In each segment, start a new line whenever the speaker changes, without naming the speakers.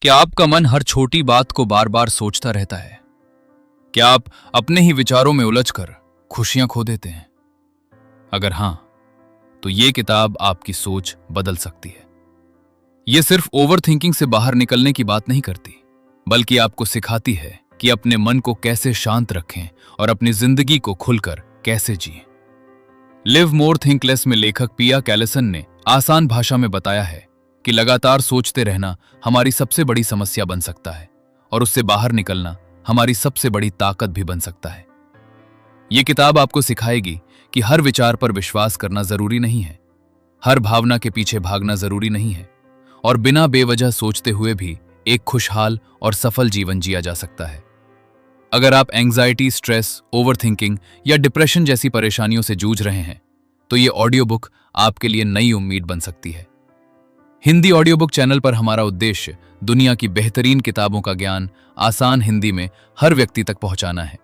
क्या आपका मन हर छोटी बात को बार बार सोचता रहता है? क्या आप अपने ही विचारों में उलझकर खुशियां खो देते हैं? अगर हां, तो ये किताब आपकी सोच बदल सकती है। ये सिर्फ ओवर थिंकिंग से बाहर निकलने की बात नहीं करती, बल्कि आपको सिखाती है कि अपने मन को कैसे शांत रखें और अपनी जिंदगी को खुलकर कैसे जिएं। लिव मोर थिंक लेस में लेखक पिया कैलिसन ने आसान भाषा में बताया है कि लगातार सोचते रहना हमारी सबसे बड़ी समस्या बन सकता है और उससे बाहर निकलना हमारी सबसे बड़ी ताकत भी बन सकता है। यह किताब आपको सिखाएगी कि हर विचार पर विश्वास करना जरूरी नहीं है, हर भावना के पीछे भागना जरूरी नहीं है और बिना बेवजह सोचते हुए भी एक खुशहाल और सफल जीवन जिया जा सकता है। अगर आप एंग्जाइटी, स्ट्रेस, ओवरथिंकिंग या डिप्रेशन जैसी परेशानियों से जूझ रहे हैं, तो ये ऑडियो बुक आपके लिए नई उम्मीद बन सकती है। हिंदी ऑडियो बुक चैनल पर हमारा उद्देश्य दुनिया की बेहतरीन किताबों का ज्ञान आसान हिंदी में हर व्यक्ति तक पहुंचाना है,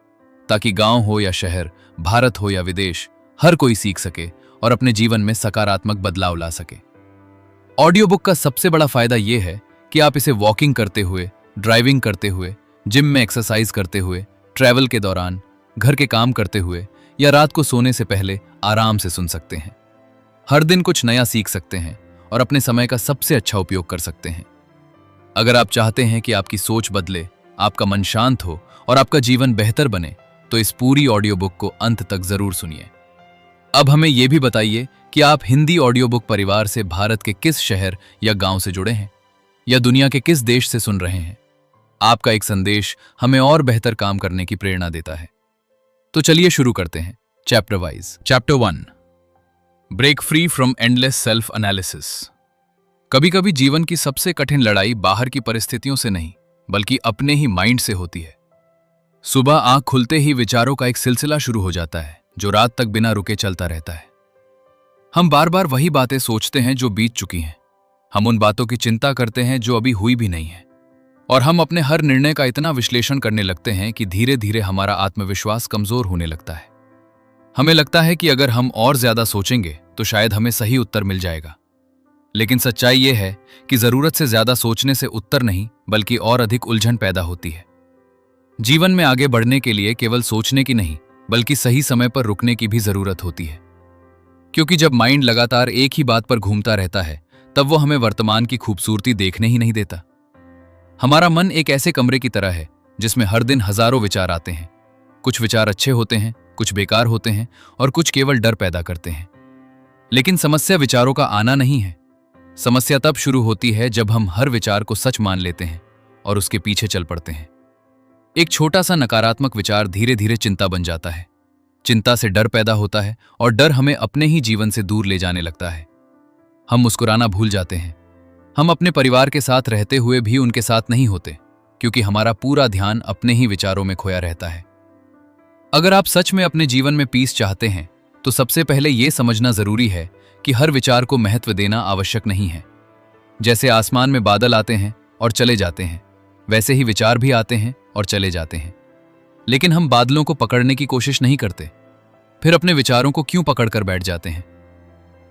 ताकि गांव हो या शहर, भारत हो या विदेश, हर कोई सीख सके और अपने जीवन में सकारात्मक बदलाव ला सके। ऑडियो बुक का सबसे बड़ा फायदा यह है कि आप इसे वॉकिंग करते हुए, ड्राइविंग करते हुए, जिम में एक्सरसाइज करते हुए, ट्रैवल के दौरान, घर के काम करते हुए या रात को सोने से पहले आराम से सुन सकते हैं। हर दिन कुछ नया सीख सकते हैं और अपने समय का सबसे अच्छा उपयोग कर सकते हैं। अगर आप चाहते हैं कि आपकी सोच बदले, आपका मन शांत हो और आपका जीवन बेहतर बने, तो इस पूरी ऑडियो बुक को अंत तक जरूर सुनिए। अब हमें यह भी बताइए कि आप हिंदी ऑडियो बुक परिवार से भारत के किस शहर या गांव से जुड़े हैं या दुनिया के किस देश से सुन रहे हैं। आपका एक संदेश हमें और बेहतर काम करने की प्रेरणा देता है। तो चलिए शुरू करते हैं chapter wise. Chapter 1, break free from endless self analysis. कभी कभी जीवन की सबसे कठिन लड़ाई बाहर की परिस्थितियों से नहीं, बल्कि अपने ही माइंड से होती है। सुबह आंख खुलते ही विचारों का एक सिलसिला शुरू हो जाता है, जो रात तक बिना रुके चलता रहता है। हम बार बार वही बातें सोचते हैं जो बीत चुकी हैं। हम उन बातों की चिंता करते हैं जो अभी हुई भी नहीं है, और हम अपने हर निर्णय का इतना विश्लेषण करने लगते हैं कि धीरे धीरे हमारा आत्मविश्वास कमजोर होने लगता है। हमें लगता है कि अगर हम और ज्यादा सोचेंगे तो शायद हमें सही उत्तर मिल जाएगा। लेकिन सच्चाई यह है कि जरूरत से ज्यादा सोचने से उत्तर नहीं, बल्कि और अधिक उलझन पैदा होती है। जीवन में आगे बढ़ने के लिए केवल सोचने की नहीं, बल्कि सही समय पर रुकने की भी जरूरत होती है। क्योंकि जब माइंड लगातार एक ही बात पर घूमता रहता है, तब वो हमें वर्तमान की खूबसूरती देखने ही नहीं देता। हमारा मन एक ऐसे कमरे की तरह है जिसमें हर दिन हजारों विचार आते हैं। कुछ विचार अच्छे होते हैं, कुछ बेकार होते हैं और कुछ केवल डर पैदा करते हैं। लेकिन समस्या विचारों का आना नहीं है। समस्या तब शुरू होती है जब हम हर विचार को सच मान लेते हैं और उसके पीछे चल पड़ते हैं। एक छोटा सा नकारात्मक विचार धीरे धीरे चिंता बन जाता है। चिंता से डर पैदा होता है और डर हमें अपने ही जीवन से दूर ले जाने लगता है। हम मुस्कुराना भूल जाते हैं। हम अपने परिवार के साथ रहते हुए भी उनके साथ नहीं होते, क्योंकि हमारा पूरा ध्यान अपने ही विचारों में खोया रहता है। अगर आप सच में अपने जीवन में पीस चाहते हैं, तो सबसे पहले यह समझना जरूरी है कि हर विचार को महत्व देना आवश्यक नहीं है। जैसे आसमान में बादल आते हैं और चले जाते हैं, वैसे ही विचार भी आते हैं और चले जाते हैं। लेकिन हम बादलों को पकड़ने की कोशिश नहीं करते, फिर अपने विचारों को क्यों पकड़ कर बैठ जाते हैं?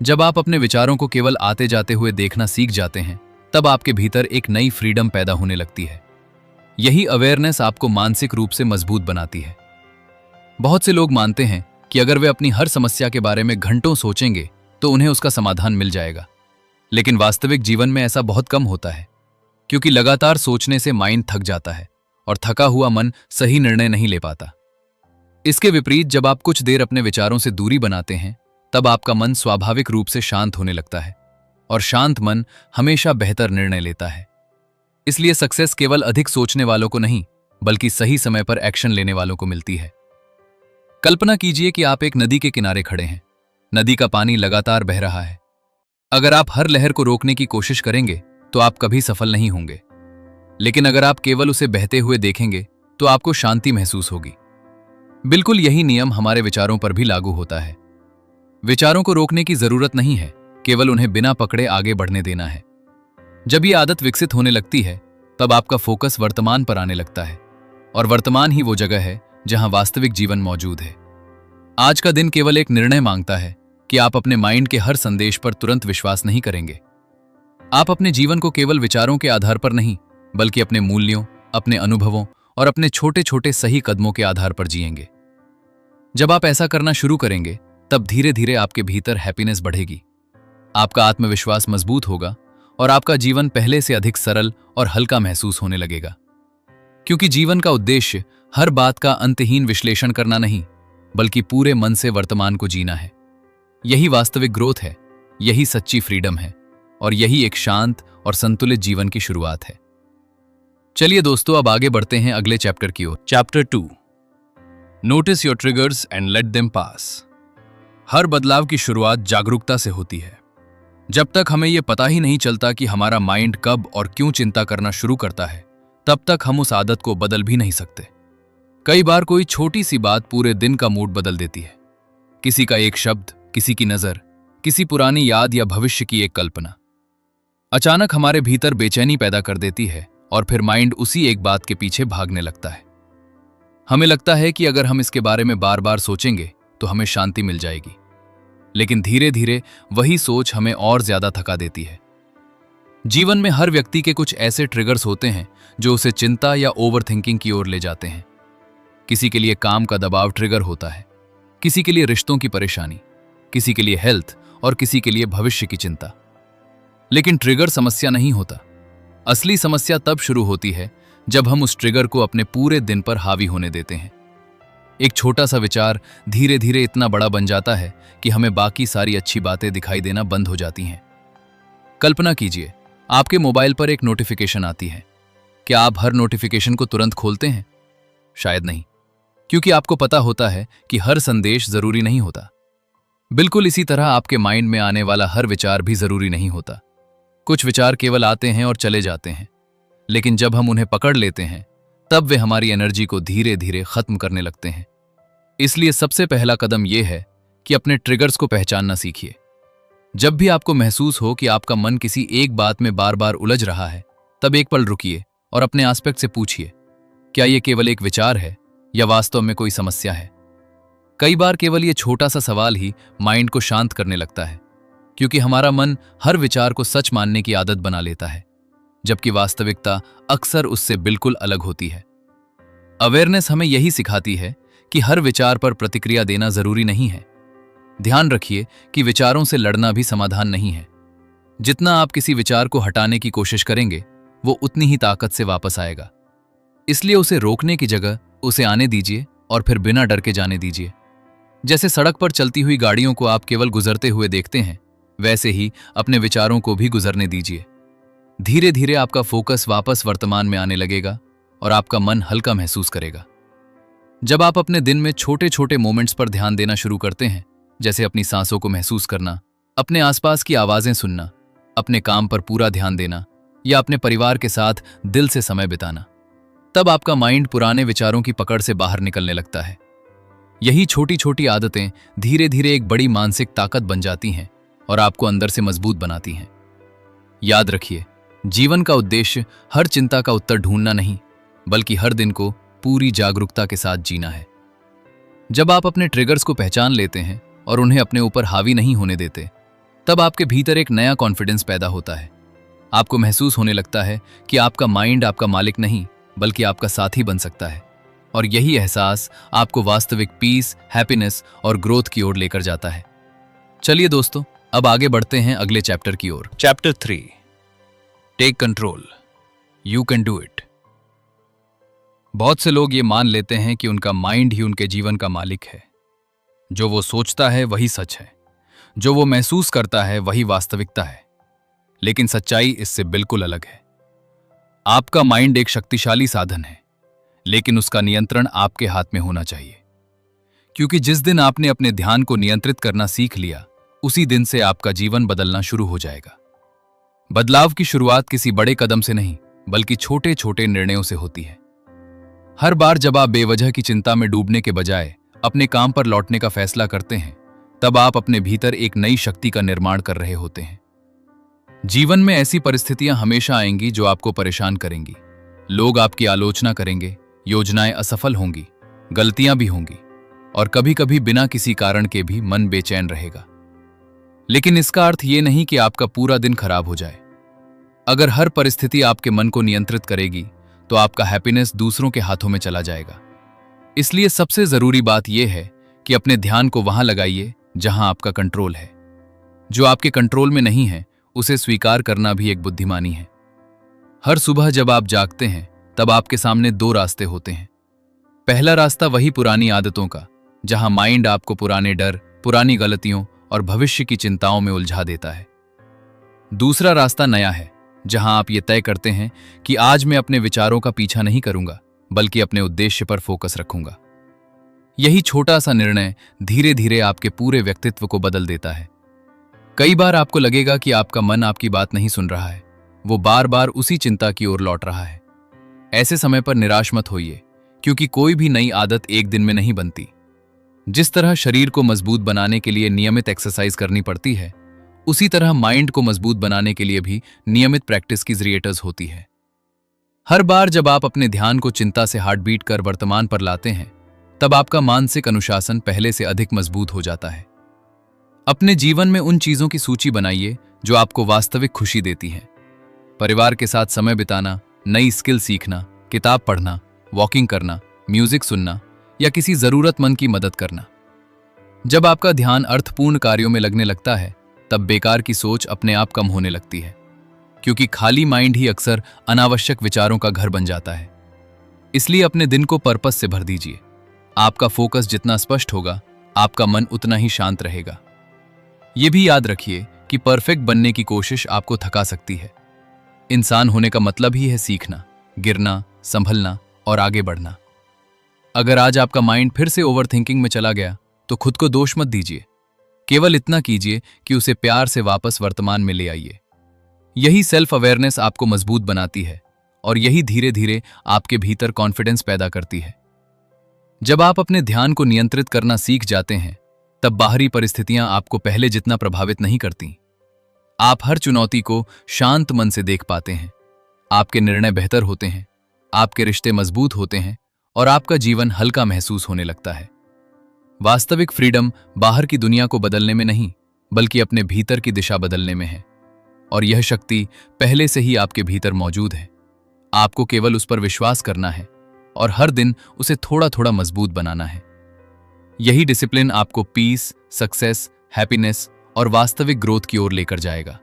जब आप अपने विचारों को केवल आते जाते हुए देखना सीख जाते हैं, तब आपके भीतर एक नई फ्रीडम पैदा होने लगती है। यही अवेयरनेस आपको मानसिक रूप से मजबूत बनाती है। बहुत से लोग मानते हैं कि अगर वे अपनी हर समस्या के बारे में घंटों सोचेंगे तो उन्हें उसका समाधान मिल जाएगा। लेकिन वास्तविक जीवन में ऐसा बहुत कम होता है, क्योंकि लगातार सोचने से माइंड थक जाता है और थका हुआ मन सही निर्णय नहीं ले पाता। इसके विपरीत जब आप कुछ देर अपने विचारों से दूरी बनाते हैं, तब आपका मन स्वाभाविक रूप से शांत होने लगता है, और शांत मन हमेशा बेहतर निर्णय लेता है। इसलिए सक्सेस केवल अधिक सोचने वालों को नहीं, बल्कि सही समय पर एक्शन लेने वालों को मिलती है। कल्पना कीजिए कि आप एक नदी के किनारे खड़े हैं। नदी का पानी लगातार बह रहा है। अगर आप हर लहर को रोकने की कोशिश करेंगे तो आप कभी सफल नहीं होंगे। लेकिन अगर आप केवल उसे बहते हुए देखेंगे तो आपको शांति महसूस होगी। बिल्कुल यही नियम हमारे विचारों पर भी लागू होता है। विचारों को रोकने की जरूरत नहीं है, केवल उन्हें बिना पकड़े आगे बढ़ने देना है। जब ये आदत विकसित होने लगती है, तब आपका फोकस वर्तमान पर आने लगता है, और वर्तमान ही वो जगह है जहां वास्तविक जीवन मौजूद है। आज का दिन केवल एक निर्णय मांगता है कि आप अपने माइंड के हर संदेश पर तुरंत विश्वास नहीं करेंगे। आप अपने जीवन को केवल विचारों के आधार पर नहीं, बल्कि अपने मूल्यों, अपने अनुभवों और अपने छोटे छोटे सही कदमों के आधार पर जिएंगे। जब आप ऐसा करना शुरू करेंगे, तब धीरे धीरे आपके भीतर हैप्पीनेस बढ़ेगी, आपका आत्मविश्वास मजबूत होगा और आपका जीवन पहले से अधिक सरल और हल्का महसूस होने लगेगा। क्योंकि जीवन का उद्देश्य हर बात का अंतहीन विश्लेषण करना नहीं, बल्कि पूरे मन से वर्तमान को जीना है। यही वास्तविक ग्रोथ है, यही सच्ची फ्रीडम है और यही एक शांत और संतुलित जीवन की शुरुआत है। चलिए दोस्तों, अब आगे बढ़ते हैं अगले चैप्टर की ओर। Chapter 2, notice your triggers and let them pass. हर बदलाव की शुरुआत जागरूकता से होती है। जब तक हमें यह पता ही नहीं चलता कि हमारा माइंड कब और क्यों चिंता करना शुरू करता है, तब तक हम उस आदत को बदल भी नहीं सकते। कई बार कोई छोटी सी बात पूरे दिन का मूड बदल देती है। किसी का एक शब्द, किसी की नजर, किसी पुरानी याद या भविष्य की एक कल्पना अचानक हमारे भीतर बेचैनी पैदा कर देती है और फिर माइंड उसी एक बात के पीछे भागने लगता है। हमें लगता है कि अगर हम इसके बारे में बार बार सोचेंगे तो हमें शांति मिल जाएगी, लेकिन धीरे धीरे वही सोच हमें और ज्यादा थका देती है। जीवन में हर व्यक्ति के कुछ ऐसे ट्रिगर्स होते हैं जो उसे चिंता या ओवरथिंकिंग की ओर ले जाते हैं। किसी के लिए काम का दबाव ट्रिगर होता है, किसी के लिए रिश्तों की परेशानी, किसी के लिए हेल्थ और किसी के लिए भविष्य की चिंता। लेकिन ट्रिगर समस्या नहीं होता। असली समस्या तब शुरू होती है जब हम उस ट्रिगर को अपने पूरे दिन पर हावी होने देते हैं। एक छोटा सा विचार धीरे धीरे इतना बड़ा बन जाता है कि हमें बाकी सारी अच्छी बातें दिखाई देना बंद हो जाती हैं। कल्पना कीजिए, आपके मोबाइल पर एक नोटिफिकेशन आती है। क्या आप हर नोटिफिकेशन को तुरंत खोलते हैं? शायद नहीं, क्योंकि आपको पता होता है कि हर संदेश जरूरी नहीं होता। बिल्कुल इसी तरह आपके माइंड में आने वाला हर विचार भी जरूरी नहीं होता। कुछ विचार केवल आते हैं और चले जाते हैं, लेकिन जब हम उन्हें पकड़ लेते हैं तब वे हमारी एनर्जी को धीरे धीरे खत्म करने लगते हैं। इसलिए सबसे पहला कदम यह है कि अपने ट्रिगर्स को पहचानना सीखिए। जब भी आपको महसूस हो कि आपका मन किसी एक बात में बार बार उलझ रहा है, तब एक पल रुकिए और अपने आसपास से पूछिए, क्या यह केवल एक विचार है या वास्तव में कोई समस्या है? कई बार केवल यह छोटा सा सवाल ही माइंड को शांत करने लगता है, क्योंकि हमारा मन हर विचार को सच मानने की आदत बना लेता है, जबकि वास्तविकता अक्सर उससे बिल्कुल अलग होती है। अवेयरनेस हमें यही सिखाती है कि हर विचार पर प्रतिक्रिया देना जरूरी नहीं है। ध्यान रखिए कि विचारों से लड़ना भी समाधान नहीं है। जितना आप किसी विचार को हटाने की कोशिश करेंगे, वो उतनी ही ताकत से वापस आएगा। इसलिए उसे रोकने की जगह उसे आने दीजिए और फिर बिना डर के जाने दीजिए। जैसे सड़क पर चलती हुई गाड़ियों को आप केवल गुजरते हुए देखते हैं, वैसे ही अपने विचारों को भी गुजरने दीजिए। धीरे धीरे आपका फोकस वापस वर्तमान में आने लगेगा और आपका मन हल्का महसूस करेगा। जब आप अपने दिन में छोटे छोटे मोमेंट्स पर ध्यान देना शुरू करते हैं, जैसे अपनी सांसों को महसूस करना, अपने आसपास की आवाजें सुनना, अपने काम पर पूरा ध्यान देना या अपने परिवार के साथ दिल से समय बिताना, तब आपका माइंड पुराने विचारों की पकड़ से बाहर निकलने लगता है। यही छोटी छोटी आदतें धीरे धीरे एक बड़ी मानसिक ताकत बन जाती हैं और आपको अंदर से मजबूत बनाती हैं। याद रखिए, जीवन का उद्देश्य हर चिंता का उत्तर ढूंढना नहीं, बल्कि हर दिन को पूरी जागरूकता के साथ जीना है। जब आप अपने ट्रिगर्स को पहचान लेते हैं और उन्हें अपने ऊपर हावी नहीं होने देते, तब आपके भीतर एक नया कॉन्फिडेंस पैदा होता है। आपको महसूस होने लगता है कि आपका माइंड आपका मालिक नहीं, बल्कि आपका साथी बन सकता है, और यही एहसास आपको वास्तविक पीस, हैप्पीनेस और ग्रोथ की ओर लेकर जाता है। चलिए दोस्तों, अब आगे बढ़ते हैं अगले चैप्टर की ओर। Chapter 3, take control, you can do it. बहुत से लोग ये मान लेते हैं कि उनका माइंड ही उनके जीवन का मालिक है। जो वो सोचता है वही सच है, जो वो महसूस करता है वही वास्तविकता है। लेकिन सच्चाई इससे बिल्कुल अलग है। आपका माइंड एक शक्तिशाली साधन है, लेकिन उसका नियंत्रण आपके हाथ में होना चाहिए। क्योंकि जिस दिन आपने अपने ध्यान को नियंत्रित करना सीख लिया, उसी दिन से आपका जीवन बदलना शुरू हो जाएगा। बदलाव की शुरुआत किसी बड़े कदम से नहीं, बल्कि छोटे छोटे निर्णयों से होती है। हर बार जब आप बेवजह की चिंता में डूबने के बजाय अपने काम पर लौटने का फैसला करते हैं, तब आप अपने भीतर एक नई शक्ति का निर्माण कर रहे होते हैं। जीवन में ऐसी परिस्थितियां हमेशा आएंगी जो आपको परेशान करेंगी। लोग आपकी आलोचना करेंगे, योजनाएं असफल होंगी, गलतियां भी होंगी, और कभी कभी बिना किसी कारण के भी मन बेचैन रहेगा। लेकिन इसका अर्थ ये नहीं कि आपका पूरा दिन खराब हो जाए। अगर हर परिस्थिति आपके मन को नियंत्रित करेगी तो आपका हैप्पीनेस दूसरों के हाथों में चला जाएगा। इसलिए सबसे जरूरी बात यह है कि अपने ध्यान को वहां लगाइए जहां आपका कंट्रोल है। जो आपके कंट्रोल में नहीं है उसे स्वीकार करना भी एक बुद्धिमानी है। हर सुबह जब आप जागते हैं तब आपके सामने दो रास्ते होते हैं। पहला रास्ता वही पुरानी आदतों का, जहां माइंड आपको पुराने डर, पुरानी गलतियों और भविष्य की चिंताओं में उलझा देता है। दूसरा रास्ता नया है, जहां आप ये तय करते हैं कि आज मैं अपने विचारों का पीछा नहीं करूंगा बल्कि अपने उद्देश्य पर फोकस रखूंगा। यही छोटा सा निर्णय धीरे धीरे आपके पूरे व्यक्तित्व को बदल देता है। कई बार आपको लगेगा कि आपका मन आपकी बात नहीं सुन रहा है, वो बार बार उसी चिंता की ओर लौट रहा है। ऐसे समय पर निराश मत होइए, क्योंकि कोई भी नई आदत एक दिन में नहीं बनती। जिस तरह शरीर को मजबूत बनाने के लिए नियमित एक्सरसाइज करनी पड़ती है, उसी तरह माइंड को मजबूत बनाने के लिए भी नियमित प्रैक्टिस की जरूरत होती है। हर बार जब आप अपने ध्यान को चिंता से हार्ट बीट कर वर्तमान पर लाते हैं, तब आपका मानसिक अनुशासन पहले से अधिक मजबूत हो जाता है। अपने जीवन में उन चीजों की सूची बनाइए जो आपको वास्तविक खुशी देती हैं। परिवार के साथ समय बिताना, नई स्किल सीखना, किताब पढ़ना, वॉकिंग करना, म्यूजिक सुनना या किसी जरूरतमंद की मदद करना। जब आपका ध्यान अर्थपूर्ण कार्यों में लगने लगता है, तब बेकार की सोच अपने आप कम होने लगती है, क्योंकि खाली माइंड ही अक्सर अनावश्यक विचारों का घर बन जाता है। इसलिए अपने दिन को पर्पस से भर दीजिए। आपका फोकस जितना स्पष्ट होगा, आपका मन उतना ही शांत रहेगा। यह भी याद रखिए कि परफेक्ट बनने की कोशिश आपको थका सकती है। इंसान होने का मतलब ही है सीखना, गिरना, संभलना और आगे बढ़ना। अगर आज आपका माइंड फिर से ओवरथिंकिंग में चला गया, तो खुद को दोष मत दीजिए। केवल इतना कीजिए कि उसे प्यार से वापस वर्तमान में ले आइए। यही सेल्फ अवेयरनेस आपको मजबूत बनाती है और यही धीरे धीरे आपके भीतर कॉन्फिडेंस पैदा करती है। जब आप अपने ध्यान को नियंत्रित करना सीख जाते हैं, तब बाहरी परिस्थितियां आपको पहले जितना प्रभावित नहीं करती। आप हर चुनौती को शांत मन से देख पाते हैं। आपके निर्णय बेहतर होते हैं, आपके रिश्ते मजबूत होते हैं और आपका जीवन हल्का महसूस होने लगता है। वास्तविक फ्रीडम बाहर की दुनिया को बदलने में नहीं, बल्कि अपने भीतर की दिशा बदलने में है। और यह शक्ति पहले से ही आपके भीतर मौजूद है। आपको केवल उस पर विश्वास करना है और हर दिन उसे थोड़ा थोड़ा मजबूत बनाना है। यही डिसिप्लिन आपको पीस, सक्सेस, हैप्पीनेस और वास्तविक ग्रोथ की ओर लेकर जाएगा।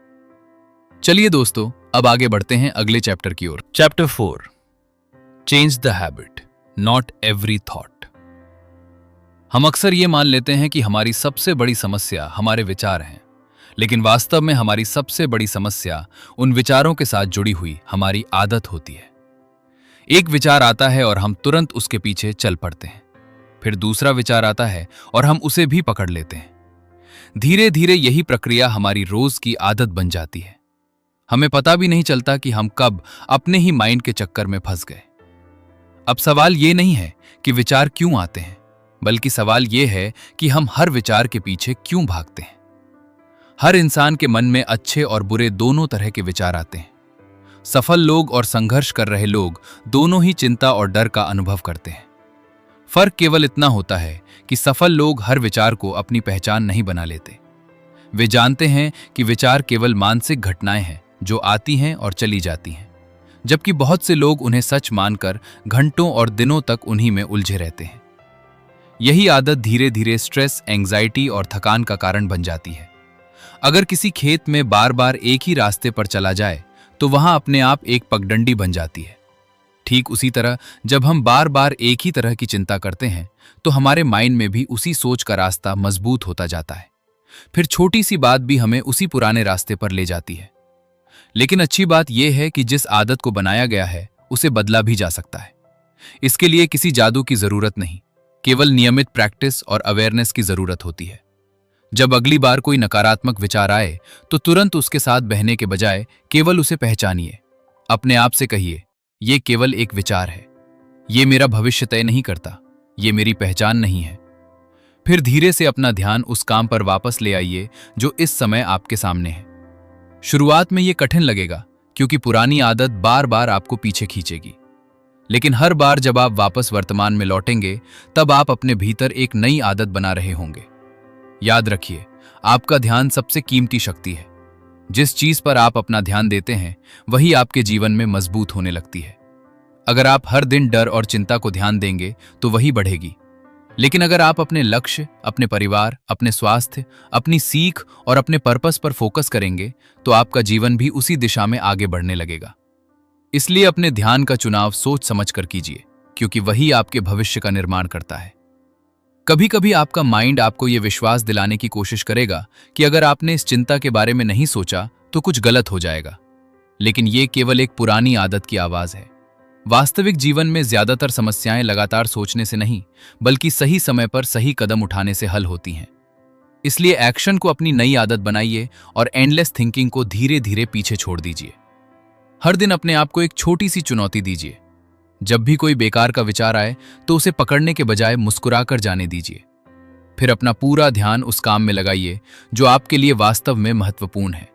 चलिए दोस्तों, अब आगे बढ़ते हैं अगले चैप्टर की ओर। Chapter 4, change the habit, not every thought. हम अक्सर ये मान लेते हैं कि हमारी सबसे बड़ी समस्या हमारे विचार हैं, लेकिन वास्तव में हमारी सबसे बड़ी समस्या उन विचारों के साथ जुड़ी हुई हमारी आदत होती है। एक विचार आता है और हम तुरंत उसके पीछे चल पड़ते हैं। फिर दूसरा विचार आता है और हम उसे भी पकड़ लेते हैं। धीरे धीरे यही प्रक्रिया हमारी रोज की आदत बन जाती है। हमें पता भी नहीं चलता कि हम कब अपने ही माइंड के चक्कर में फंस गए। अब सवाल ये नहीं है कि विचार क्यों आते हैं, बल्कि सवाल ये है कि हम हर विचार के पीछे क्यों भागते हैं। हर इंसान के मन में अच्छे और बुरे दोनों तरह के विचार आते हैं। सफल लोग और संघर्ष कर रहे लोग दोनों ही चिंता और डर का अनुभव करते हैं। फर्क केवल इतना होता है कि सफल लोग हर विचार को अपनी पहचान नहीं बना लेते। वे जानते हैं कि विचार केवल मानसिक घटनाएं हैं जो आती हैं और चली जाती हैं, जबकि बहुत से लोग उन्हें सच मानकर घंटों और दिनों तक उन्हीं में उलझे रहते हैं। यही आदत धीरे धीरे स्ट्रेस, एंग्जाइटी और थकान का कारण बन जाती है। अगर किसी खेत में बार बार एक ही रास्ते पर चला जाए, तो वहां अपने आप एक पगडंडी बन जाती है। ठीक उसी तरह जब हम बार बार एक ही तरह की चिंता करते हैं, तो हमारे माइंड में भी उसी सोच का रास्ता मजबूत होता जाता है। फिर छोटी सी बात भी हमें उसी पुराने रास्ते पर ले जाती है। लेकिन अच्छी बात यह है कि जिस आदत को बनाया गया है, उसे बदला भी जा सकता है। इसके लिए किसी जादू की जरूरत नहीं, केवल नियमित प्रैक्टिस और अवेयरनेस की जरूरत होती है। जब अगली बार कोई नकारात्मक विचार आए, तो तुरंत उसके साथ बहने के बजाय केवल उसे पहचानिए। अपने आप से कहिए, ये केवल एक विचार है, ये मेरा भविष्य तय नहीं करता, ये मेरी पहचान नहीं है। फिर धीरे से अपना ध्यान उस काम पर वापस ले आइए जो इस समय आपके सामने है। शुरुआत में ये कठिन लगेगा, क्योंकि पुरानी आदत बार बार आपको पीछे खींचेगी। लेकिन हर बार जब आप वापस वर्तमान में लौटेंगे, तब आप अपने भीतर एक नई आदत बना रहे होंगे। याद रखिए, आपका ध्यान सबसे कीमती शक्ति है। जिस चीज पर आप अपना ध्यान देते हैं वही आपके जीवन में मजबूत होने लगती है। अगर आप हर दिन डर और चिंता को ध्यान देंगे तो वही बढ़ेगी। लेकिन अगर आप अपने लक्ष्य, अपने परिवार, अपने स्वास्थ्य, अपनी सीख और अपने पर्पस पर फोकस करेंगे तो आपका जीवन भी उसी दिशा में आगे बढ़ने लगेगा। इसलिए अपने ध्यान का चुनाव सोच समझकर कीजिए, क्योंकि वही आपके भविष्य का निर्माण करता है। कभी कभी आपका माइंड आपको यह विश्वास दिलाने की कोशिश करेगा कि अगर आपने इस चिंता के बारे में नहीं सोचा तो कुछ गलत हो जाएगा, लेकिन यह केवल एक पुरानी आदत की आवाज है। वास्तविक जीवन में ज्यादातर समस्याएं लगातार सोचने से नहीं, बल्कि सही समय पर सही कदम उठाने से हल होती हैं। इसलिए एक्शन को अपनी नई आदत बनाइए और एंडलेस थिंकिंग को धीरे धीरे पीछे छोड़ दीजिए। हर दिन अपने आप को एक छोटी सी चुनौती दीजिए। जब भी कोई बेकार का विचार आए तो उसे पकड़ने के बजाय मुस्कुराकर जाने दीजिए। फिर अपना पूरा ध्यान उस काम में लगाइए जो आपके लिए वास्तव में महत्वपूर्ण है।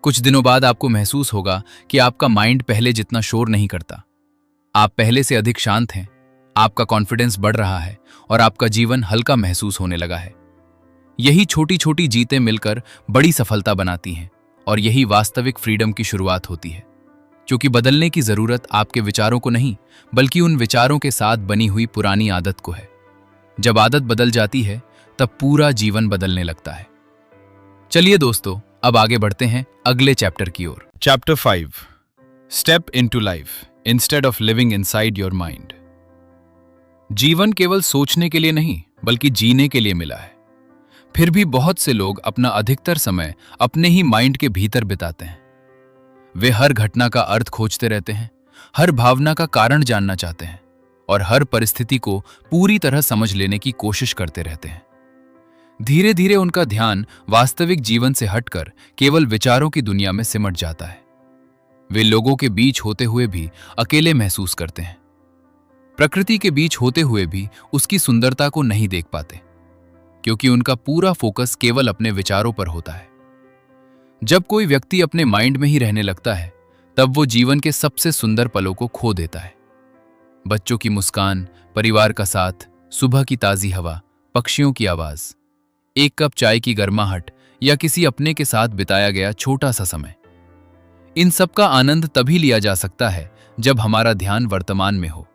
कुछ दिनों बाद आपको महसूस होगा कि आपका माइंड पहले जितना शोर नहीं करता। आप पहले से अधिक शांत हैं, आपका कॉन्फिडेंस बढ़ रहा है और आपका जीवन हल्का महसूस होने लगा है। यही छोटी छोटी जीतें मिलकर बड़ी सफलता बनाती हैं और यही वास्तविक फ्रीडम की शुरुआत होती है। क्योंकि बदलने की जरूरत आपके विचारों को नहीं, बल्कि उन विचारों के साथ बनी हुई पुरानी आदत को है। जब आदत बदल जाती है तब पूरा जीवन बदलने लगता है। चलिए दोस्तों, अब आगे बढ़ते हैं अगले चैप्टर की ओर।
Chapter 5 Step into life instead of living inside your mind।
जीवन केवल सोचने के लिए नहीं, बल्कि जीने के लिए मिला है। फिर भी बहुत से लोग अपना अधिकतर समय अपने ही माइंड के भीतर बिताते हैं। वे हर घटना का अर्थ खोजते रहते हैं, हर भावना का कारण जानना चाहते हैं और हर परिस्थिति को पूरी तरह समझ लेने की कोशिश करते रहते हैं। धीरे धीरे उनका ध्यान वास्तविक जीवन से हटकर केवल विचारों की दुनिया में सिमट जाता है। वे लोगों के बीच होते हुए भी अकेले महसूस करते हैं, प्रकृति के बीच होते हुए भी उसकी सुंदरता को नहीं देख पाते, क्योंकि उनका पूरा फोकस केवल अपने विचारों पर होता है। जब कोई व्यक्ति अपने माइंड में ही रहने लगता है तब वो जीवन के सबसे सुंदर पलों को खो देता है। बच्चों की मुस्कान, परिवार का साथ, सुबह की ताजी हवा, पक्षियों की आवाज, एक कप चाय की गर्माहट या किसी अपने के साथ बिताया गया छोटा सा समय, इन सब का आनंद तभी लिया जा सकता है जब हमारा ध्यान वर्तमान में हो।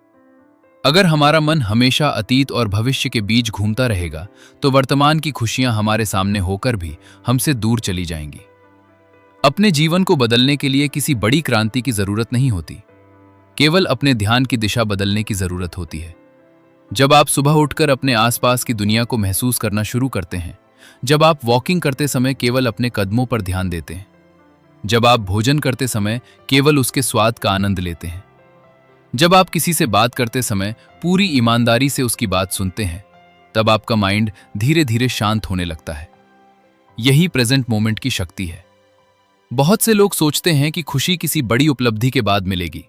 अगर हमारा मन हमेशा अतीत और भविष्य के बीच घूमता रहेगा तो वर्तमान की खुशियां हमारे सामने होकर भी हमसे दूर चली जाएंगी। अपने जीवन को बदलने के लिए किसी बड़ी क्रांति की जरूरत नहीं होती, केवल अपने ध्यान की दिशा बदलने की जरूरत होती है। जब आप सुबह उठकर अपने आसपास की दुनिया को महसूस करना शुरू करते हैं, जब आप वॉकिंग करते समय केवल अपने कदमों पर ध्यान देते हैं, जब आप भोजन करते समय केवल उसके स्वाद का आनंद लेते हैं, जब आप किसी से बात करते समय पूरी ईमानदारी से उसकी बात सुनते हैं, तब आपका माइंड धीरे धीरे शांत होने लगता है। यही प्रेजेंट मोमेंट की शक्ति है। बहुत से लोग सोचते हैं कि खुशी किसी बड़ी उपलब्धि के बाद मिलेगी,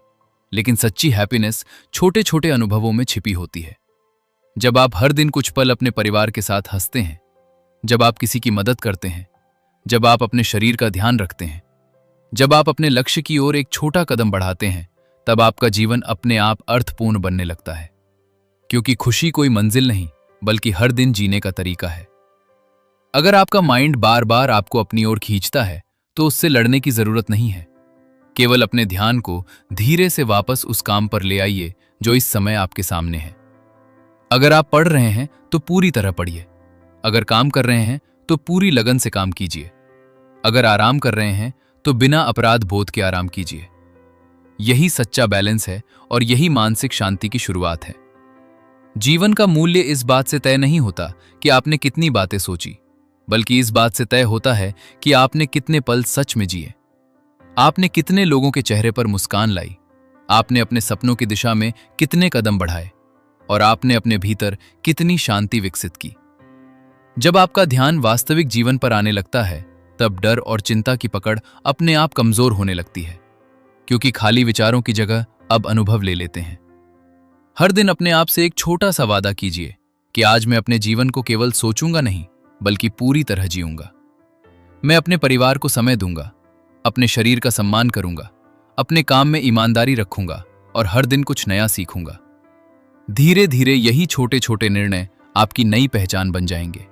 लेकिन सच्ची हैप्पीनेस छोटे छोटे अनुभवों में छिपी होती है। जब आप हर दिन कुछ पल अपने परिवार के साथ हंसते हैं, जब आप किसी की मदद करते हैं, जब आप अपने शरीर का ध्यान रखते हैं, जब आप अपने लक्ष्य की ओर एक छोटा कदम बढ़ाते हैं, तब आपका जीवन अपने आप अर्थपूर्ण बनने लगता है। क्योंकि खुशी कोई मंजिल नहीं, बल्कि हर दिन जीने का तरीका है। अगर आपका माइंड बार बार आपको अपनी ओर खींचता है तो उससे लड़ने की जरूरत नहीं है। केवल अपने ध्यान को धीरे से वापस उस काम पर ले आइए जो इस समय आपके सामने है। अगर आप पढ़ रहे हैं तो पूरी तरह पढ़िए, अगर काम कर रहे हैं तो पूरी लगन से काम कीजिए, अगर आराम कर रहे हैं तो बिना अपराध बोध के आराम कीजिए। यही सच्चा बैलेंस है और यही मानसिक शांति की शुरुआत है। जीवन का मूल्य इस बात से तय नहीं होता कि आपने कितनी बातें सोची, बल्कि इस बात से तय होता है कि आपने कितने पल सच में जिए, आपने कितने लोगों के चेहरे पर मुस्कान लाई, आपने अपने सपनों की दिशा में कितने कदम बढ़ाए और आपने अपने भीतर कितनी शांति विकसित की। जब आपका ध्यान वास्तविक जीवन पर आने लगता है तब डर और चिंता की पकड़ अपने आप कमजोर होने लगती है, क्योंकि खाली विचारों की जगह अब अनुभव ले लेते हैं। हर दिन अपने आप से एक छोटा सा वादा कीजिए कि आज मैं अपने जीवन को केवल सोचूंगा नहीं, बल्कि पूरी तरह जीऊंगा। मैं अपने परिवार को समय दूंगा, अपने शरीर का सम्मान करूंगा, अपने काम में ईमानदारी रखूंगा और हर दिन कुछ नया सीखूंगा। धीरे धीरे यही छोटे छोटे निर्णय आपकी नई पहचान बन जाएंगे।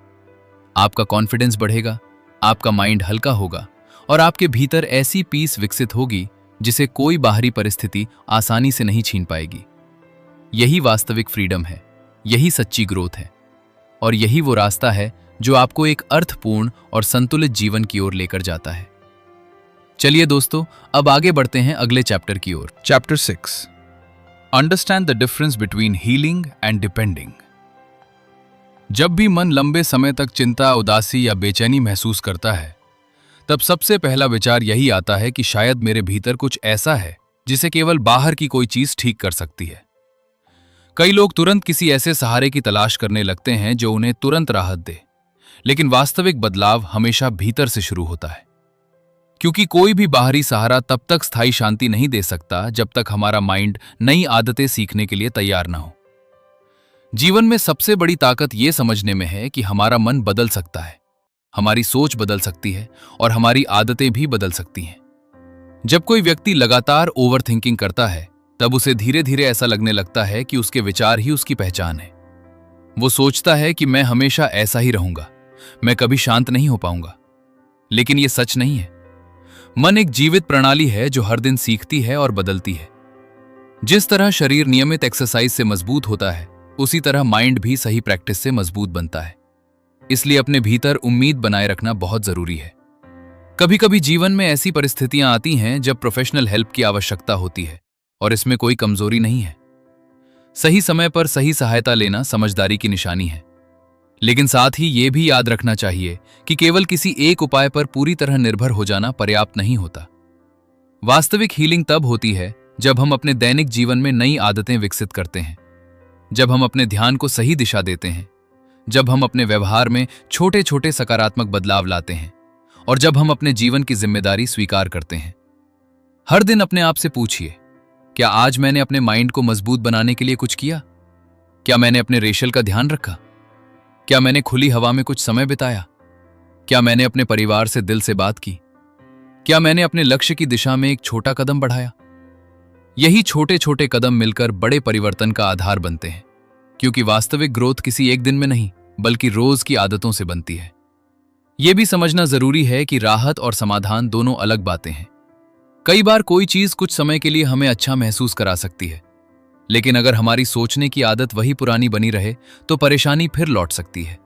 आपका कॉन्फिडेंस बढ़ेगा, आपका माइंड हल्का होगा और आपके भीतर ऐसी पीस विकसित होगी जिसे कोई बाहरी परिस्थिति आसानी से नहीं छीन पाएगी। यही वास्तविक फ्रीडम है, यही सच्ची ग्रोथ है, और यही वो रास्ता है जो आपको एक अर्थपूर्ण और संतुलित जीवन की ओर लेकर जाता है। चलिए दोस्तों, अब आगे बढ़ते हैं अगले चैप्टर की ओर।
Chapter 6. Understand the difference between healing and depending. जब भी मन लंबे समय तक चिंता, उदासी या बेचैनी महसूस करता है, तब सबसे पहला विचार यही आता है कि शायद मेरे भीतर कुछ ऐसा है जिसे केवल बाहर की कोई चीज ठीक कर सकती है। कई लोग तुरंत किसी ऐसे सहारे की तलाश करने लगते हैं जो उन्हें तुरंत राहत दे, लेकिन वास्तविक बदलाव हमेशा भीतर से शुरू होता है। क्योंकि कोई भी बाहरी सहारा तब तक स्थायी शांति नहीं दे सकता जब तक हमारा माइंड नई आदतें सीखने के लिए तैयार ना हो। जीवन में सबसे बड़ी ताकत यह समझने में है कि हमारा मन बदल सकता है, हमारी सोच बदल सकती है और हमारी आदतें भी बदल सकती हैं। जब कोई व्यक्ति लगातार ओवरथिंकिंग करता है, तब उसे धीरे धीरे ऐसा लगने लगता है कि उसके विचार ही उसकी पहचान है। वो सोचता है कि मैं हमेशा ऐसा ही रहूंगा, मैं कभी शांत नहीं हो पाऊंगा। लेकिन ये सच नहीं है। मन एक जीवित प्रणाली है जो हर दिन सीखती है और बदलती है। जिस तरह शरीर नियमित एक्सरसाइज से मजबूत होता है, उसी तरह माइंड भी सही प्रैक्टिस से मजबूत बनता है। इसलिए अपने भीतर उम्मीद बनाए रखना बहुत जरूरी है। कभी कभी जीवन में ऐसी परिस्थितियां आती हैं जब प्रोफेशनल हेल्प की आवश्यकता होती है, और इसमें कोई कमजोरी नहीं है। सही समय पर सही सहायता लेना समझदारी की निशानी है। लेकिन साथ ही यह भी याद रखना चाहिए कि केवल किसी एक उपाय पर पूरी तरह निर्भर हो जाना पर्याप्त नहीं होता। वास्तविक हीलिंग तब होती है जब हम अपने दैनिक जीवन में नई आदतें विकसित करते हैं, जब हम अपने ध्यान को सही दिशा देते हैं, जब हम अपने व्यवहार में छोटे छोटे सकारात्मक बदलाव लाते हैं, और जब हम अपने जीवन की जिम्मेदारी स्वीकार करते हैं। हर दिन अपने आप से पूछिए, क्या आज मैंने अपने माइंड को मजबूत बनाने के लिए कुछ किया? क्या मैंने अपने रेशल का ध्यान रखा? क्या मैंने खुली हवा में कुछ समय बिताया? क्या मैंने अपने परिवार से दिल से बात की? क्या मैंने अपने लक्ष्य की दिशा में एक छोटा कदम बढ़ाया? यही छोटे छोटे कदम मिलकर बड़े परिवर्तन का आधार बनते हैं, क्योंकि वास्तविक ग्रोथ किसी एक दिन में नहीं, बल्कि रोज की आदतों से बनती है। यह भी समझना जरूरी है कि राहत और समाधान दोनों अलग बातें हैं। कई बार कोई चीज कुछ समय के लिए हमें अच्छा महसूस करा सकती है, लेकिन अगर हमारी सोचने की आदत वही पुरानी बनी रहे तो परेशानी फिर लौट सकती है।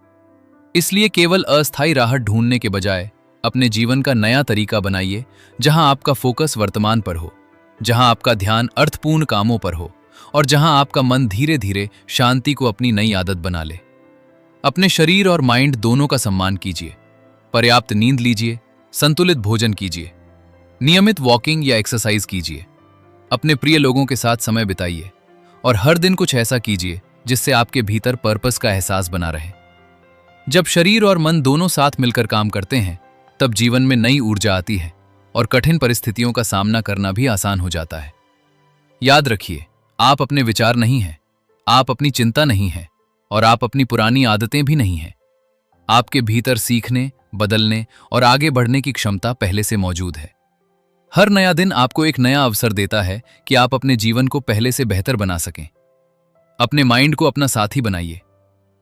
इसलिए केवल अस्थायी राहत ढूंढने के बजाय अपने जीवन का नया तरीका बनाइए, जहां आपका फोकस वर्तमान पर हो, जहां आपका ध्यान अर्थपूर्ण कामों पर हो, और जहां आपका मन धीरे धीरे शांति को अपनी नई आदत बना ले। अपने शरीर और माइंड दोनों का सम्मान कीजिए। पर्याप्त नींद लीजिए, संतुलित भोजन कीजिए, नियमित वॉकिंग या एक्सरसाइज कीजिए, अपने प्रिय लोगों के साथ समय बिताइए, और हर दिन कुछ ऐसा कीजिए जिससे आपके भीतर पर्पस का एहसास बना रहे। जब शरीर और मन दोनों साथ मिलकर काम करते हैं, तब जीवन में नई ऊर्जा आती है और कठिन परिस्थितियों का सामना करना भी आसान हो जाता है। याद रखिए, आप अपने विचार नहीं हैं, आप अपनी चिंता नहीं हैं, और आप अपनी पुरानी आदतें भी नहीं हैं। आपके भीतर सीखने, बदलने और आगे बढ़ने की क्षमता पहले से मौजूद है। हर नया दिन आपको एक नया अवसर देता है कि आप अपने जीवन को पहले से बेहतर बना सकें। अपने माइंड को अपना साथी बनाइए,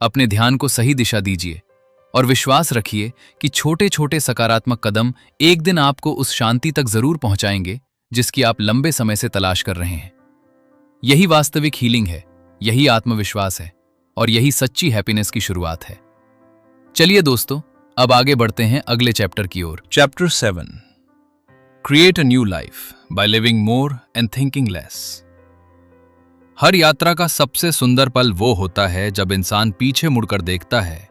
अपने ध्यान को सही दिशा दीजिए, और विश्वास रखिए कि छोटे छोटे सकारात्मक कदम एक दिन आपको उस शांति तक जरूर पहुंचाएंगे जिसकी आप लंबे समय से तलाश कर रहे हैं। यही वास्तविक हीलिंग है, यही आत्मविश्वास है, और यही सच्ची हैप्पीनेस की शुरुआत है। चलिए दोस्तों, अब आगे बढ़ते हैं अगले चैप्टर की ओर। Chapter 7. Create a new life by living more and thinking less. हर यात्रा का सबसे सुंदर पल वो होता है जब इंसान पीछे मुड़कर देखता है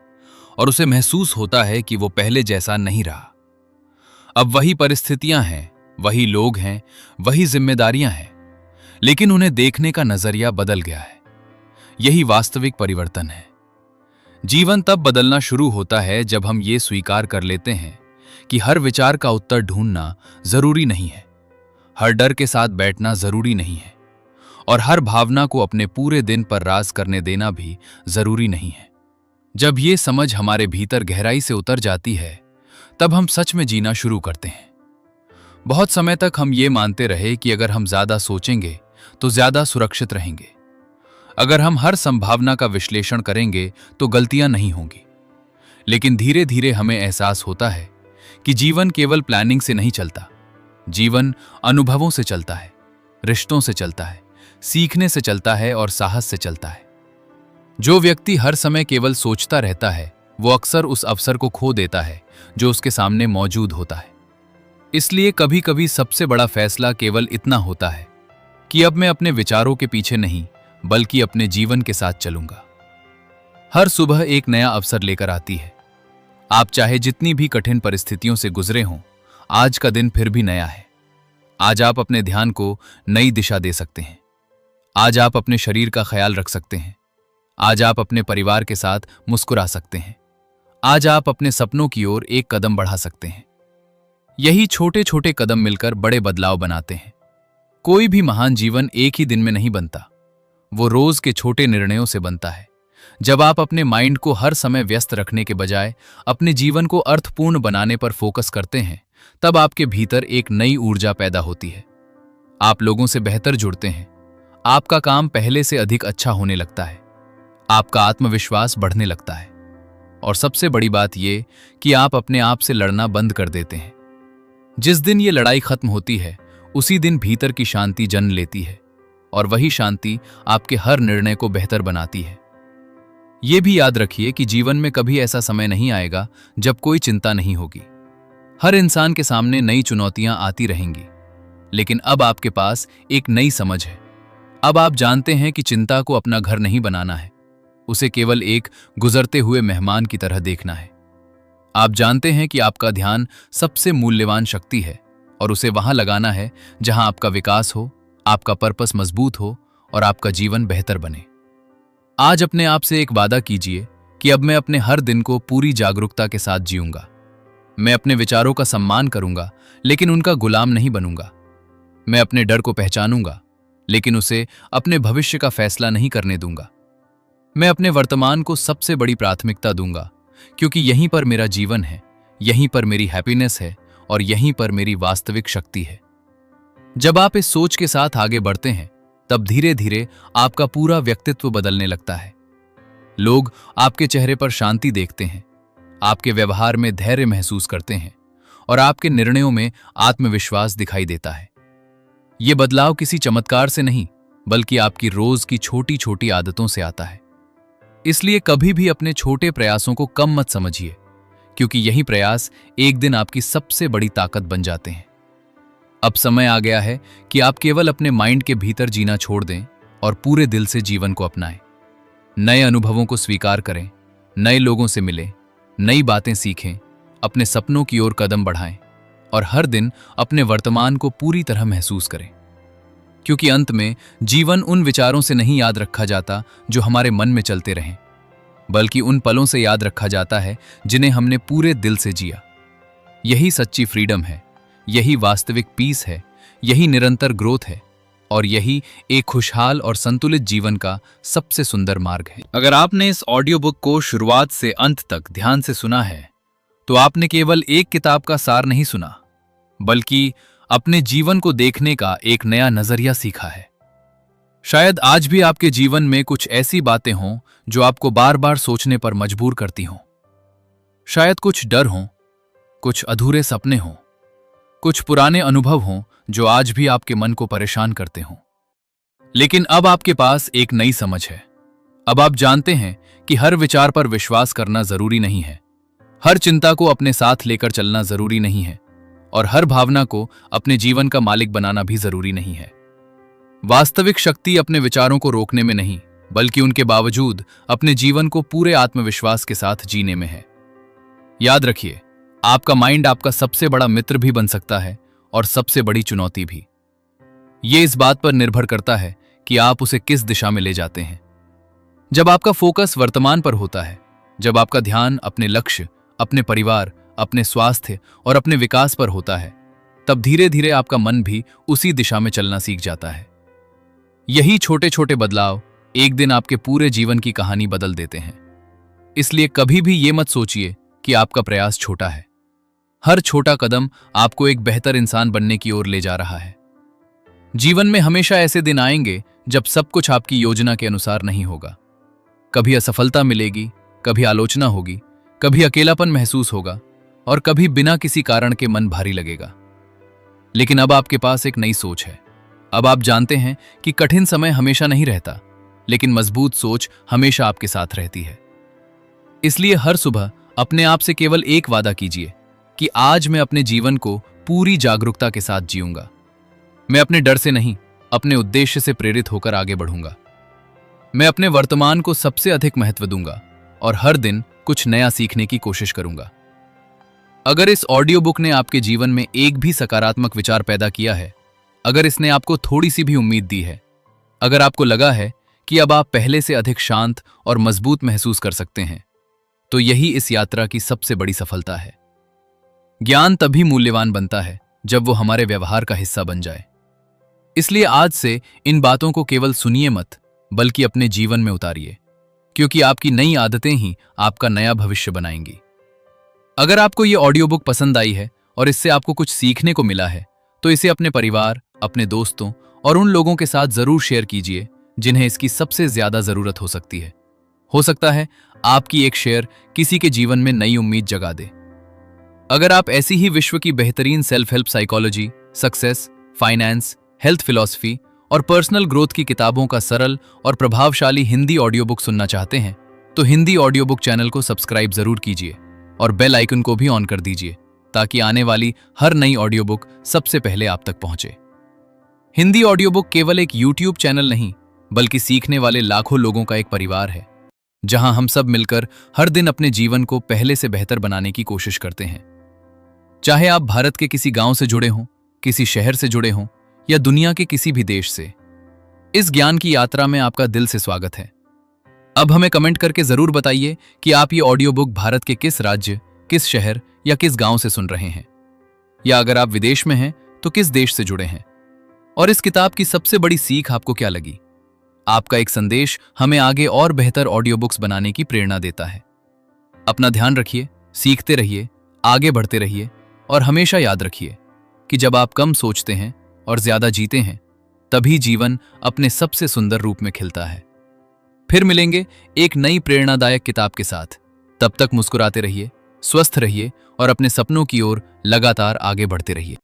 और उसे महसूस होता है कि वो पहले जैसा नहीं रहा। अब वही परिस्थितियां हैं, वही लोग हैं, वही जिम्मेदारियां हैं, लेकिन उन्हें देखने का नजरिया बदल गया है। यही वास्तविक परिवर्तन है। जीवन तब बदलना शुरू होता है जब हम ये स्वीकार कर लेते हैं कि हर विचार का उत्तर ढूंढना जरूरी नहीं है, हर डर के साथ बैठना जरूरी नहीं है, और हर भावना को अपने पूरे दिन पर राज करने देना भी जरूरी नहीं है। जब ये समझ हमारे भीतर गहराई से उतर जाती है, तब हम सच में जीना शुरू करते हैं। बहुत समय तक हम ये मानते रहे कि अगर हम ज्यादा सोचेंगे तो ज्यादा सुरक्षित रहेंगे, अगर हम हर संभावना का विश्लेषण करेंगे तो गलतियां नहीं होंगी। लेकिन धीरे धीरे हमें एहसास होता है कि जीवन केवल प्लानिंग से नहीं चलता। जीवन अनुभवों से चलता है, रिश्तों से चलता है, सीखने से चलता है और साहस से चलता है। जो व्यक्ति हर समय केवल सोचता रहता है वो अक्सर उस अवसर को खो देता है जो उसके सामने मौजूद होता है। इसलिए कभी कभी सबसे बड़ा फैसला केवल इतना होता है कि अब मैं अपने विचारों के पीछे नहीं बल्कि अपने जीवन के साथ चलूंगा। हर सुबह एक नया अवसर लेकर आती है। आप चाहे जितनी भी कठिन परिस्थितियों से गुजरे हों, आज का दिन फिर भी नया है। आज आप अपने ध्यान को नई दिशा दे सकते हैं। आज आप अपने शरीर का ख्याल रख सकते हैं। आज आप अपने परिवार के साथ मुस्कुरा सकते हैं। आज आप अपने सपनों की ओर एक कदम बढ़ा सकते हैं। यही छोटे छोटे कदम मिलकर बड़े बदलाव बनाते हैं। कोई भी महान जीवन एक ही दिन में नहीं बनता, वो रोज के छोटे निर्णयों से बनता है। जब आप अपने माइंड को हर समय व्यस्त रखने के बजाय अपने जीवन को अर्थपूर्ण बनाने पर फोकस करते हैं, तब आपके भीतर एक नई ऊर्जा पैदा होती है। आप लोगों से बेहतर जुड़ते हैं। आपका काम पहले से अधिक अच्छा होने लगता है। आपका आत्मविश्वास बढ़ने लगता है। और सबसे बड़ी बात यह कि आप अपने आप से लड़ना बंद कर देते हैं। जिस दिन ये लड़ाई खत्म होती है, उसी दिन भीतर की शांति जन्म लेती है और वही शांति आपके हर निर्णय को बेहतर बनाती है। ये भी याद रखिए कि जीवन में कभी ऐसा समय नहीं आएगा जब कोई चिंता नहीं होगी। हर इंसान के सामने नई चुनौतियां आती रहेंगी, लेकिन अब आपके पास एक नई समझ है। अब आप जानते हैं कि चिंता को अपना घर नहीं बनाना है, उसे केवल एक गुजरते हुए मेहमान की तरह देखना है। आप जानते हैं कि आपका ध्यान सबसे मूल्यवान शक्ति है और उसे वहां लगाना है जहां आपका विकास हो, आपका पर्पस मजबूत हो और आपका जीवन बेहतर बने। आज अपने आप से एक वादा कीजिए कि अब मैं अपने हर दिन को पूरी जागरूकता के साथ जीऊंगा। मैं अपने विचारों का सम्मान करूंगा, लेकिन उनका गुलाम नहीं बनूंगा। मैं अपने डर को पहचानूंगा, लेकिन उसे अपने भविष्य का फैसला नहीं करने दूंगा। मैं अपने वर्तमान को सबसे बड़ी प्राथमिकता दूंगा, क्योंकि यहीं पर मेरा जीवन है, यहीं पर मेरी हैप्पीनेस है और यहीं पर मेरी वास्तविक शक्ति है। जब आप इस सोच के साथ आगे बढ़ते हैं, तब धीरे धीरे आपका पूरा व्यक्तित्व बदलने लगता है। लोग आपके चेहरे पर शांति देखते हैं, आपके व्यवहार में धैर्य महसूस करते हैं और आपके निर्णयों में आत्मविश्वास दिखाई देता है। ये बदलाव किसी चमत्कार से नहीं, बल्कि आपकी रोज की छोटी छोटी आदतों से आता है। इसलिए कभी भी अपने छोटे प्रयासों को कम मत समझिए, क्योंकि यही प्रयास एक दिन आपकी सबसे बड़ी ताकत बन जाते हैं। अब समय आ गया है कि आप केवल अपने माइंड के भीतर जीना छोड़ दें और पूरे दिल से जीवन को अपनाएं। नए अनुभवों को स्वीकार करें, नए लोगों से मिलें, नई बातें सीखें, अपने सपनों की ओर कदम बढ़ाएं और हर दिन अपने वर्तमान को पूरी तरह महसूस करें। क्योंकि अंत में जीवन उन विचारों से नहीं याद रखा जाता जो हमारे मन में चलते रहें, बल्कि उन पलों से याद रखा जाता है जिन्हें हमने पूरे दिल से जिया। यही सच्ची फ्रीडम है, यही वास्तविक पीस है, यही निरंतर ग्रोथ है और यही एक खुशहाल और संतुलित जीवन का सबसे सुंदर मार्ग है। अगर आपने इस ऑडियो बुक को शुरुआत से अंत तक ध्यान से सुना है, तो आपने केवल एक किताब का सार नहीं सुना, बल्कि अपने जीवन को देखने का एक नया नजरिया सीखा है। शायद आज भी आपके जीवन में कुछ ऐसी बातें हों जो आपको बार बार सोचने पर मजबूर करती हों। शायद कुछ डर हों, कुछ अधूरे सपने हों, कुछ पुराने अनुभव हों जो आज भी आपके मन को परेशान करते हों। लेकिन अब आपके पास एक नई समझ है। अब आप जानते हैं कि हर विचार पर विश्वास करना जरूरी नहीं है, हर चिंता को अपने साथ लेकर चलना जरूरी नहीं है और हर भावना को अपने जीवन का मालिक बनाना भी जरूरी नहीं है। वास्तविक शक्ति अपने विचारों को रोकने में नहीं, बल्कि उनके बावजूद अपने जीवन को पूरे आत्मविश्वास के साथ जीने में है। याद रखिए, आपका माइंड आपका सबसे बड़ा मित्र भी बन सकता है और सबसे बड़ी चुनौती भी। यह इस बात पर निर्भर करता है कि आप उसे किस दिशा में ले जाते हैं। जब आपका फोकस वर्तमान पर होता है, जब आपका ध्यान अपने लक्ष्य, अपने परिवार, अपने स्वास्थ्य और अपने विकास पर होता है, तब धीरे धीरे आपका मन भी उसी दिशा में चलना सीख जाता है। यही छोटे छोटे बदलाव एक दिन आपके पूरे जीवन की कहानी बदल देते हैं। इसलिए कभी भी ये मत सोचिए कि आपका प्रयास छोटा है। हर छोटा कदम आपको एक बेहतर इंसान बनने की ओर ले जा रहा है। जीवन में हमेशा ऐसे दिन आएंगे जब सब कुछ आपकी योजना के अनुसार नहीं होगा। कभी असफलता मिलेगी, कभी आलोचना होगी, कभी अकेलापन महसूस होगा और कभी बिना किसी कारण के मन भारी लगेगा। लेकिन अब आपके पास एक नई सोच है। अब आप जानते हैं कि कठिन समय हमेशा नहीं रहता, लेकिन मजबूत सोच हमेशा आपके साथ रहती है। इसलिए हर सुबह अपने आप से केवल एक वादा कीजिए कि आज मैं अपने जीवन को पूरी जागरूकता के साथ जीऊंगा। मैं अपने डर से नहीं, अपने उद्देश्य से प्रेरित होकर आगे बढ़ूंगा। मैं अपने वर्तमान को सबसे अधिक महत्व दूंगा और हर दिन कुछ नया सीखने की कोशिश करूंगा। अगर इस ऑडियो बुक ने आपके जीवन में एक भी सकारात्मक विचार पैदा किया है, अगर इसने आपको थोड़ी सी भी उम्मीद दी है, अगर आपको लगा है कि अब आप पहले से अधिक शांत और मजबूत महसूस कर सकते हैं, तो यही इस यात्रा की सबसे बड़ी सफलता है। ज्ञान तभी मूल्यवान बनता है जब वो हमारे व्यवहार का हिस्सा बन जाए। इसलिए आज से इन बातों को केवल सुनिए मत, बल्कि अपने जीवन में उतारिए, क्योंकि आपकी नई आदतें ही आपका नया भविष्य बनाएंगी। अगर आपको ये ऑडियो बुक पसंद आई है और इससे आपको कुछ सीखने को मिला है, तो इसे अपने परिवार, अपने दोस्तों और उन लोगों के साथ जरूर शेयर कीजिए जिन्हें इसकी सबसे ज्यादा जरूरत हो सकती है। हो सकता है आपकी एक शेयर किसी के जीवन में नई उम्मीद जगा दे। अगर आप ऐसी ही विश्व की बेहतरीन self help psychology, success, finance, health philosophy और पर्सनल ग्रोथ की किताबों का सरल और प्रभावशाली हिंदी ऑडियो बुक सुनना चाहते हैं, तो हिंदी ऑडियो बुक चैनल को सब्सक्राइब जरूर कीजिए और बेल आइकन को भी ऑन कर दीजिए, ताकि आने वाली हर नई ऑडियो बुक सबसे पहले आप तक पहुंचे। हिंदी ऑडियो बुक केवल एक यूट्यूब चैनल नहीं, बल्कि सीखने वाले लाखों लोगों का एक परिवार है, जहां हम सब मिलकर हर दिन अपने जीवन को पहले से बेहतर बनाने की कोशिश करते हैं। चाहे आप भारत के किसी गांव से जुड़े हों, किसी शहर से जुड़े हों या दुनिया के किसी भी देश से, इस ज्ञान की यात्रा में आपका दिल से स्वागत है। अब हमें कमेंट करके जरूर बताइए कि आप ये ऑडियो बुक भारत के किस राज्य, किस शहर या किस गांव से सुन रहे हैं, या अगर आप विदेश में हैं तो किस देश से जुड़े हैं, और इस किताब की सबसे बड़ी सीख आपको क्या लगी। आपका एक संदेश हमें आगे और बेहतर ऑडियो बुक्स बनाने की प्रेरणा देता है। अपना ध्यान रखिए, सीखते रहिए, आगे बढ़ते रहिए और हमेशा याद रखिए कि जब आप कम सोचते हैं और ज्यादा जीते हैं, तभी जीवन अपने सबसे सुंदर रूप में खिलता है। फिर मिलेंगे एक नई प्रेरणादायक किताब के साथ। तब तक मुस्कुराते रहिए, स्वस्थ रहिए और अपने सपनों की ओर लगातार आगे बढ़ते रहिए।